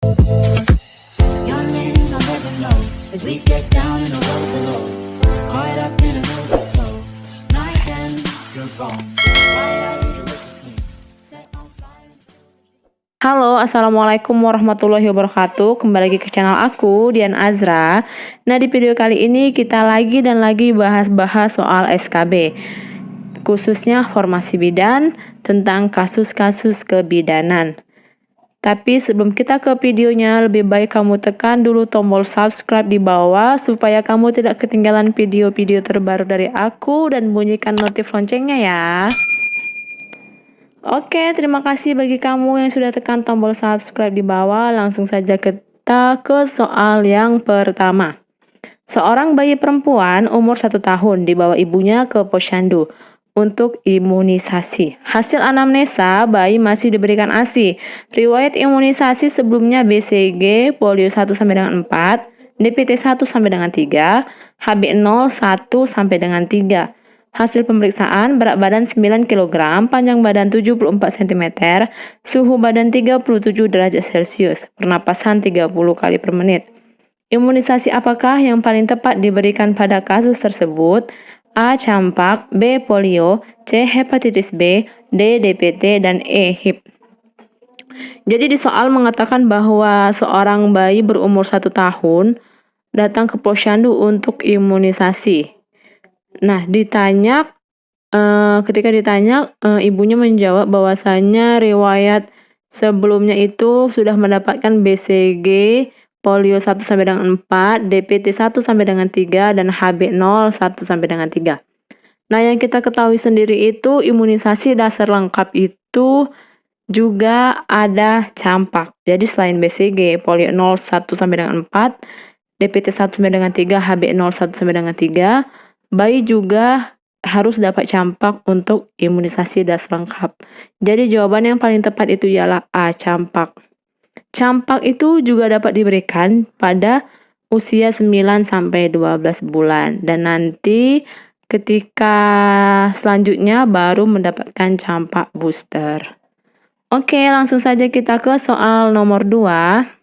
Yawning, I'm moving low as we get down in the road below. Caught up in an overflow. Night ends are gone. Why you look at me? Set on fire. Halo, assalamualaikum warahmatullahi wabarakatuh. Kembali lagi ke channel aku, Dian Azra. Nah, di video kali ini kita lagi bahas-bahas soal SKB, khususnya formasi bidan tentang kasus-kasus kebidanan. Tapi sebelum kita ke videonya, lebih baik kamu tekan dulu tombol subscribe di bawah supaya kamu tidak ketinggalan video-video terbaru dari aku dan bunyikan notif loncengnya ya. Oke, terima kasih bagi kamu yang sudah tekan tombol subscribe di bawah. Langsung saja kita ke soal yang pertama. Seorang bayi perempuan umur 1 tahun dibawa ibunya ke posyandu untuk imunisasi. Hasil anamnesa, bayi masih diberikan ASI. Riwayat imunisasi sebelumnya BCG, polio 1 sampai dengan 4, DPT 1 sampai dengan 3, HB0 1 sampai dengan 3. Hasil pemeriksaan, berat badan 9 kg, panjang badan 74 cm, suhu badan 37 derajat Celcius, pernapasan 30 kali per menit. Imunisasi apakah yang paling tepat diberikan pada kasus tersebut? A. Campak, B. Polio, C. Hepatitis B, D. DPT, dan E. HIV. Jadi di soal mengatakan bahwa seorang bayi berumur 1 tahun datang ke posyandu untuk imunisasi. Nah, ketika ditanya, ibunya menjawab bahwasanya riwayat sebelumnya itu sudah mendapatkan BCG, polio 1 sampai dengan 4, DPT 1 sampai dengan 3, dan HB0 1 sampai dengan 3. Nah, yang kita ketahui sendiri itu imunisasi dasar lengkap itu juga ada campak. Jadi selain BCG, polio 0 1 sampai dengan 4, DPT 1 sampai dengan 3, HB0 1 sampai dengan 3, bayi juga harus dapat campak untuk imunisasi dasar lengkap. Jadi jawaban yang paling tepat itu ialah A. Campak. Campak itu juga dapat diberikan pada usia 9 sampai 12 bulan dan nanti ketika selanjutnya baru mendapatkan campak booster. Oke, langsung saja kita ke soal nomor 2.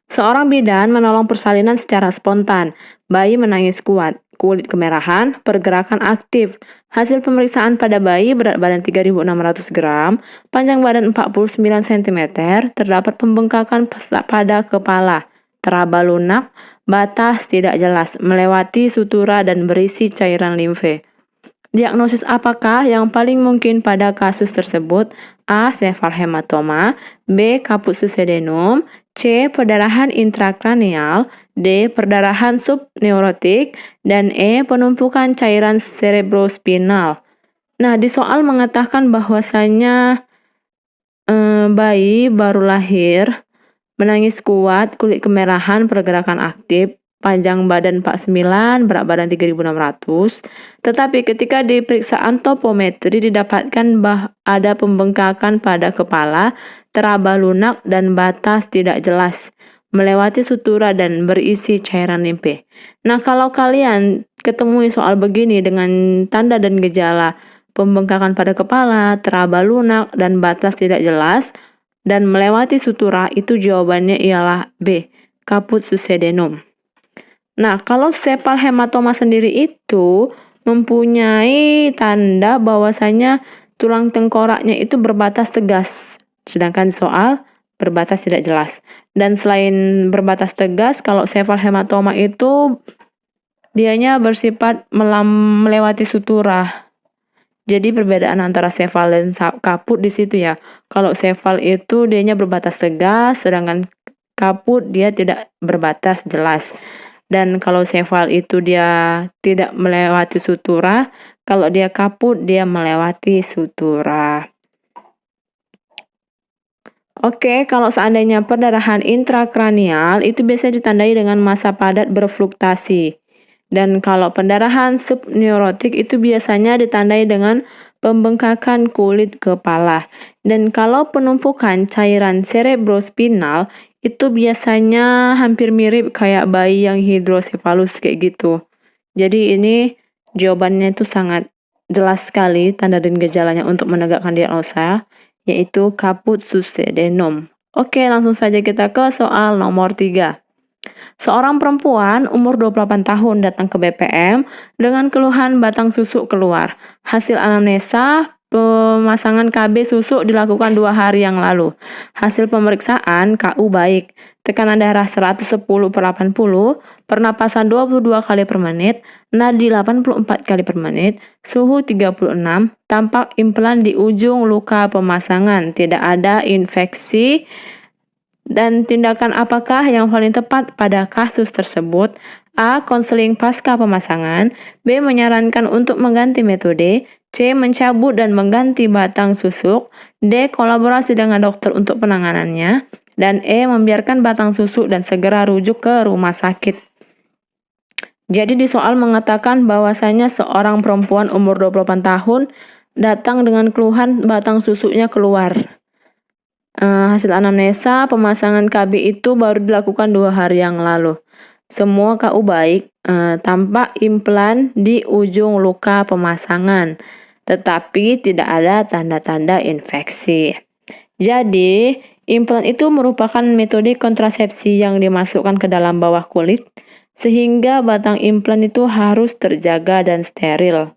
Seorang bidan menolong persalinan secara spontan. Bayi menangis kuat, kulit kemerahan, pergerakan aktif. Hasil pemeriksaan pada bayi, berat badan 3.600 gram, panjang badan 49 cm, terdapat pembengkakan pada kepala, teraba lunak, batas tidak jelas, melewati sutura dan berisi cairan limfe. Diagnosis apakah yang paling mungkin pada kasus tersebut? A. Sefal hematoma, B. Kaput succedenum, C. Perdarahan intrakranial, D. Perdarahan subneurotik, dan E. Penumpukan cairan cerebrospinal. Nah, di soal mengatakan bahwasanya bayi baru lahir, menangis kuat, kulit kemerahan, pergerakan aktif, panjang badan 49, berat badan 3.600. Tetapi ketika di periksaan topometri didapatkan ada pembengkakan pada kepala, teraba lunak, dan batas tidak jelas, melewati sutura dan berisi cairan limfe. Nah, kalau kalian ketemu soal begini dengan tanda dan gejala pembengkakan pada kepala, teraba lunak, dan batas tidak jelas, dan melewati sutura, itu jawabannya ialah B. Kaput succedenum. Nah, kalau sepal hematoma sendiri itu mempunyai tanda bahwasanya tulang tengkoraknya itu berbatas tegas, sedangkan soal berbatas tidak jelas. Dan selain berbatas tegas, kalau sepal hematoma itu dianya bersifat melewati sutura. Jadi perbedaan antara sefal dan kaput di situ ya. Kalau sefal itu dianya berbatas tegas, sedangkan kaput dia tidak berbatas jelas. Dan kalau sefal itu dia tidak melewati sutura, kalau dia kaput dia melewati sutura. Oke, kalau seandainya perdarahan intrakranial itu biasanya ditandai dengan massa padat berfluktasi. Dan kalau pendarahan subneurotik itu biasanya ditandai dengan pembengkakan kulit kepala. Dan kalau penumpukan cairan cerebrospinal itu biasanya hampir mirip kayak bayi yang hidrosefalus kayak gitu. Jadi ini jawabannya itu sangat jelas sekali tanda dan gejalanya untuk menegakkan diagnosa, yaitu kaput succedenum. Oke, langsung saja kita ke soal nomor 3. Seorang perempuan umur 28 tahun datang ke BPM dengan keluhan batang susu keluar. Hasil anamnesa pemasangan KB susu dilakukan 2 hari yang lalu. Hasil pemeriksaan KU baik. Tekanan darah 110/80, pernapasan 22 kali per menit, nadi 84 kali per menit, suhu 36, tampak implan di ujung luka pemasangan, tidak ada infeksi. Dan tindakan apakah yang paling tepat pada kasus tersebut? A. Konseling pasca pemasangan. B. Menyarankan untuk mengganti metode. C. Mencabut dan mengganti batang susuk. D. Kolaborasi dengan dokter untuk penanganannya. Dan E. Membiarkan batang susuk dan segera rujuk ke rumah sakit. Jadi di soal mengatakan bahwasanya seorang perempuan umur 28 tahun datang dengan keluhan batang susuknya keluar. Hasil anamnesa pemasangan KB itu baru dilakukan 2 hari yang lalu. Semua KU baik, tampak implan di ujung luka pemasangan, tetapi tidak ada tanda-tanda infeksi. Jadi, implan itu merupakan metode kontrasepsi yang dimasukkan ke dalam bawah kulit, sehingga batang implan itu harus terjaga dan steril.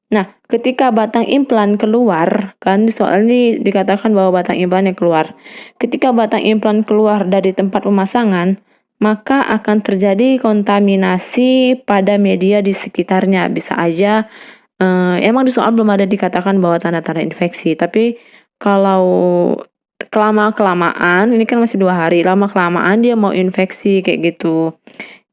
Nah, ketika batang implan keluar, kan soal ini dikatakan bahwa batang implannya keluar. Ketika batang implan keluar dari tempat pemasangan, maka akan terjadi kontaminasi pada media di sekitarnya. Bisa aja, emang di soal belum ada dikatakan bahwa tanda-tanda infeksi, tapi kalau kelamaan, ini kan masih 2 hari, lama-kelamaan dia mau infeksi kayak gitu.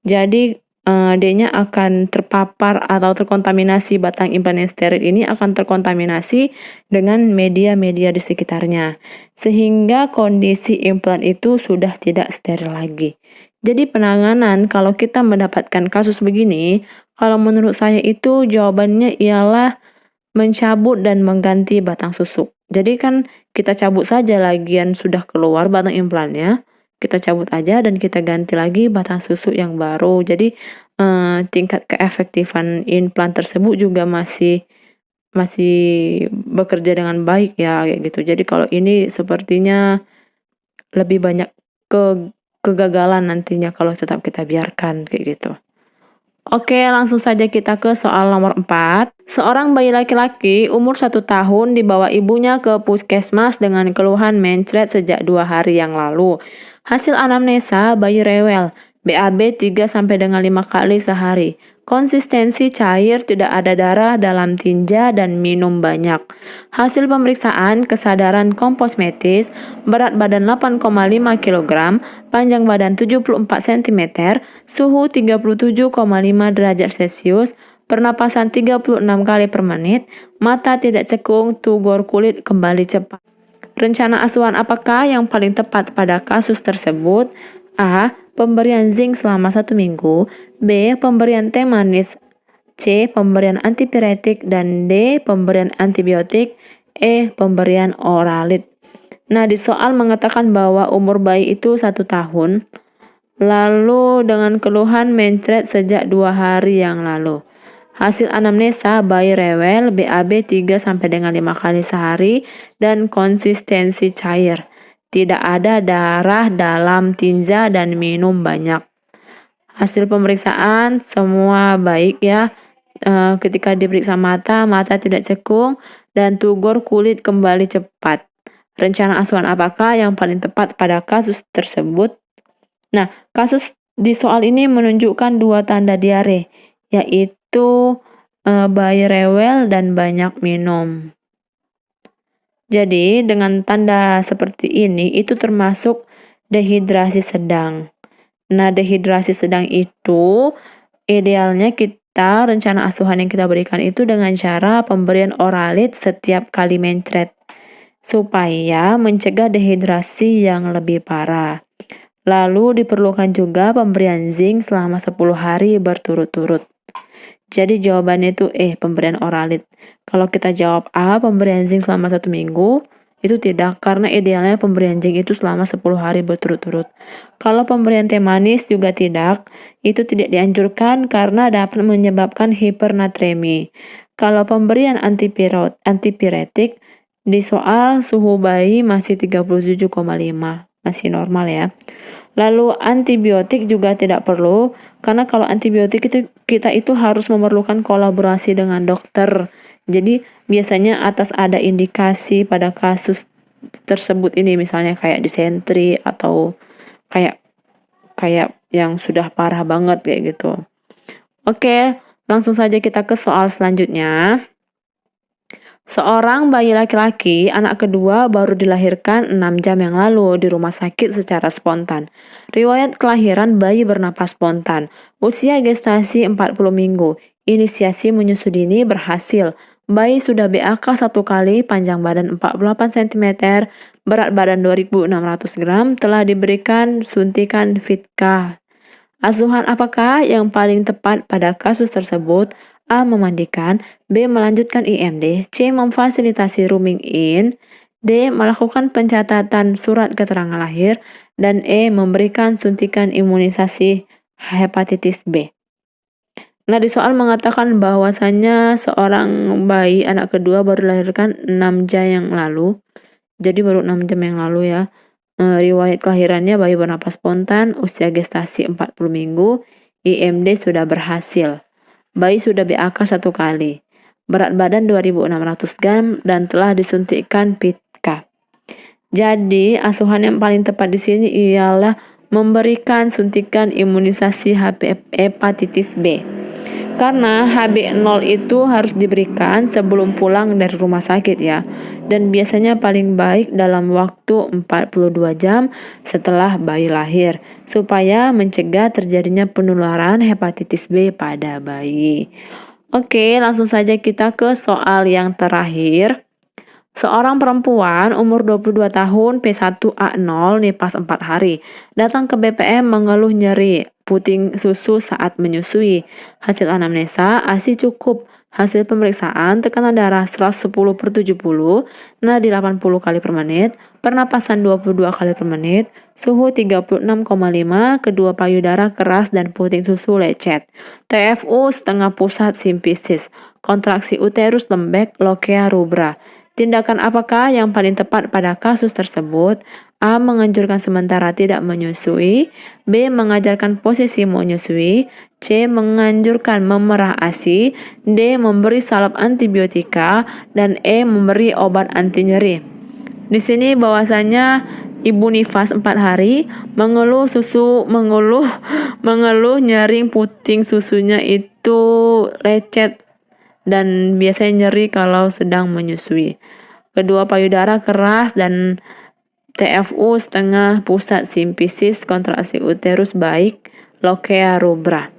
Jadi D-nya akan terpapar atau terkontaminasi, batang implan yang steril ini akan terkontaminasi dengan media-media di sekitarnya, sehingga kondisi implan itu sudah tidak steril lagi. Jadi penanganan kalau kita mendapatkan kasus begini, kalau menurut saya itu jawabannya ialah mencabut dan mengganti batang susuk. Jadi kan kita cabut saja lagian sudah keluar batang implannya, kita cabut aja dan kita ganti lagi batang susu yang baru. Jadi tingkat keefektifan implan tersebut juga masih bekerja dengan baik ya kayak gitu. Jadi kalau ini sepertinya lebih banyak kegagalan nantinya kalau tetap kita biarkan kayak gitu. Oke, langsung saja kita ke soal nomor 4. Seorang bayi laki-laki umur 1 tahun dibawa ibunya ke puskesmas dengan keluhan mencret sejak 2 hari yang lalu. Hasil anamnesa bayi rewel, BAB 3-5 kali sehari. Konsistensi cair, tidak ada darah dalam tinja dan minum banyak. Hasil pemeriksaan kesadaran komposmetis, berat badan 8,5 kg, panjang badan 74 cm, suhu 37,5 derajat Celcius, pernapasan 36 kali per menit, mata tidak cekung, tugor kulit kembali cepat. Rencana asuhan apakah yang paling tepat pada kasus tersebut? A. Pemberian zinc selama 1 minggu. B. Pemberian teh manis. C. Pemberian antipiretik. Dan D. Pemberian antibiotik. E. Pemberian oralit. Nah, di soal mengatakan bahwa umur bayi itu 1 tahun, lalu dengan keluhan mencret sejak 2 hari yang lalu. Hasil anamnesa bayi rewel, BAB 3-5 kali sehari, dan konsistensi cair. Tidak ada darah dalam tinja dan minum banyak. Hasil pemeriksaan semua baik ya. Ketika diperiksa mata tidak cekung dan tugor kulit kembali cepat. Rencana asuhan apakah yang paling tepat pada kasus tersebut? Nah, kasus di soal ini menunjukkan 2 tanda diare, yaitu bayi rewel dan banyak minum. Jadi dengan tanda seperti ini itu termasuk dehidrasi sedang. Nah, dehidrasi sedang itu idealnya kita rencana asuhan yang kita berikan itu dengan cara pemberian oralit setiap kali mencret supaya mencegah dehidrasi yang lebih parah. Lalu diperlukan juga pemberian zinc selama 10 hari berturut-turut. Jadi jawabannya itu pemberian oralit. Kalau kita jawab A, pemberian zinc selama 1 minggu, itu tidak, karena idealnya pemberian zinc itu selama 10 hari berturut-turut. Kalau pemberian teh manis juga tidak, itu tidak dianjurkan karena dapat menyebabkan hipernatremi. Kalau pemberian antipiretik, di soal suhu bayi masih 37,5. masih normal ya. Lalu antibiotik juga tidak perlu, karena kalau antibiotik itu kita itu harus memerlukan kolaborasi dengan dokter. Jadi biasanya atas ada indikasi pada kasus tersebut ini, misalnya kayak disentri atau kayak kayak yang sudah parah banget kayak gitu. Oke, langsung saja kita ke soal selanjutnya. Seorang bayi laki-laki, anak kedua, baru dilahirkan 6 jam yang lalu di rumah sakit secara spontan. Riwayat kelahiran bayi bernapas spontan. Usia gestasi 40 minggu. Inisiasi menyusui dini berhasil. Bayi sudah BAK 1 kali, panjang badan 48 cm, berat badan 2.600 gram, telah diberikan suntikan Fitka. Asuhan apakah yang paling tepat pada kasus tersebut? A. Memandikan, B. Melanjutkan IMD, C. Memfasilitasi rooming in, D. Melakukan pencatatan surat keterangan lahir, dan E. Memberikan suntikan imunisasi hepatitis B. Nah, di soal mengatakan bahwasannya seorang bayi anak kedua baru dilahirkan 6 jam yang lalu. Jadi baru 6 jam yang lalu ya. Riwayat kelahirannya bayi bernapas spontan, usia gestasi 40 minggu, IMD sudah berhasil. Bayi sudah BAK 1 kali. Berat badan 2.600 gram dan telah disuntikkan Fitka. Jadi, asuhan yang paling tepat di sini ialah memberikan suntikan imunisasi hepatitis B. Karena HB0 itu harus diberikan sebelum pulang dari rumah sakit ya. Dan biasanya paling baik dalam waktu 42 jam setelah bayi lahir, supaya mencegah terjadinya penularan hepatitis B pada bayi. Oke, langsung saja kita ke soal yang terakhir. Seorang perempuan umur 22 tahun P1A0 nifas 4 hari, datang ke BPM mengeluh nyeri, puting susu saat menyusui. Hasil anamnesa, ASI cukup. Hasil pemeriksaan, tekanan darah 110/70, nadi 80 kali per menit, pernapasan 22 kali per menit, suhu 36,5, kedua payudara keras dan puting susu lecet. TFU setengah pusat simpisis, kontraksi uterus lembek, lokea rubra. Tindakan apakah yang paling tepat pada kasus tersebut? A. Menganjurkan sementara tidak menyusui, B. Mengajarkan posisi menyusui, C. Menganjurkan memerah ASI, D. Memberi salep antibiotika, dan E. Memberi obat anti nyeri. Di sini bahwasanya ibu nifas 4 hari, mengeluh nyeri puting susunya itu lecet dan biasanya nyeri kalau sedang menyusui. Kedua payudara keras dan TFU setengah pusat simpisis, kontraksi uterus baik, lokea rubra.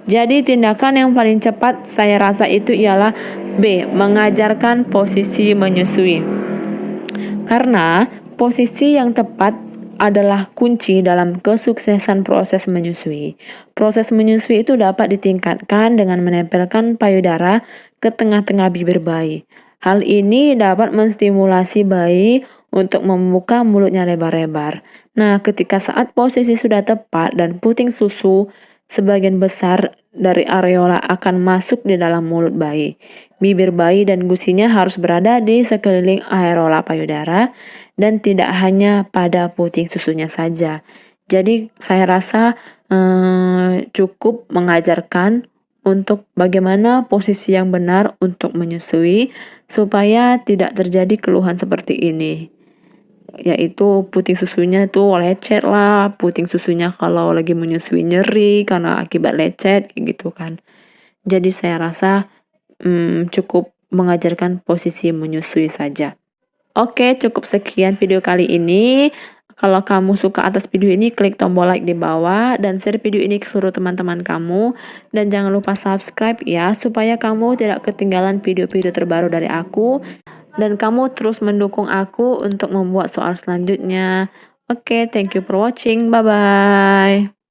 Jadi tindakan yang paling cepat saya rasa itu ialah B. Mengajarkan posisi menyusui. Karena posisi yang tepat adalah kunci dalam kesuksesan proses menyusui. Proses menyusui itu dapat ditingkatkan dengan menempelkan payudara ke tengah-tengah bibir bayi. Hal ini dapat menstimulasi bayi untuk membuka mulutnya lebar-lebar. Nah, ketika saat posisi sudah tepat dan puting susu, sebagian besar dari areola akan masuk di dalam mulut bayi. Bibir bayi dan gusinya harus berada di sekeliling areola payudara dan tidak hanya pada puting susunya saja. Jadi saya rasa cukup mengajarkan untuk bagaimana posisi yang benar untuk menyusui supaya tidak terjadi keluhan seperti ini. Yaitu puting susunya tuh lecet lah, puting susunya kalau lagi menyusui nyeri karena akibat lecet kayak gitu kan. Jadi saya rasa cukup mengajarkan posisi menyusui saja. Oke, cukup sekian video kali ini. Kalau kamu suka atas video ini, klik tombol like di bawah dan share video ini ke seluruh teman-teman kamu. Dan jangan lupa subscribe ya, supaya kamu tidak ketinggalan video-video terbaru dari aku. Dan kamu terus mendukung aku untuk membuat soal selanjutnya. Oke, thank you for watching. Bye-bye.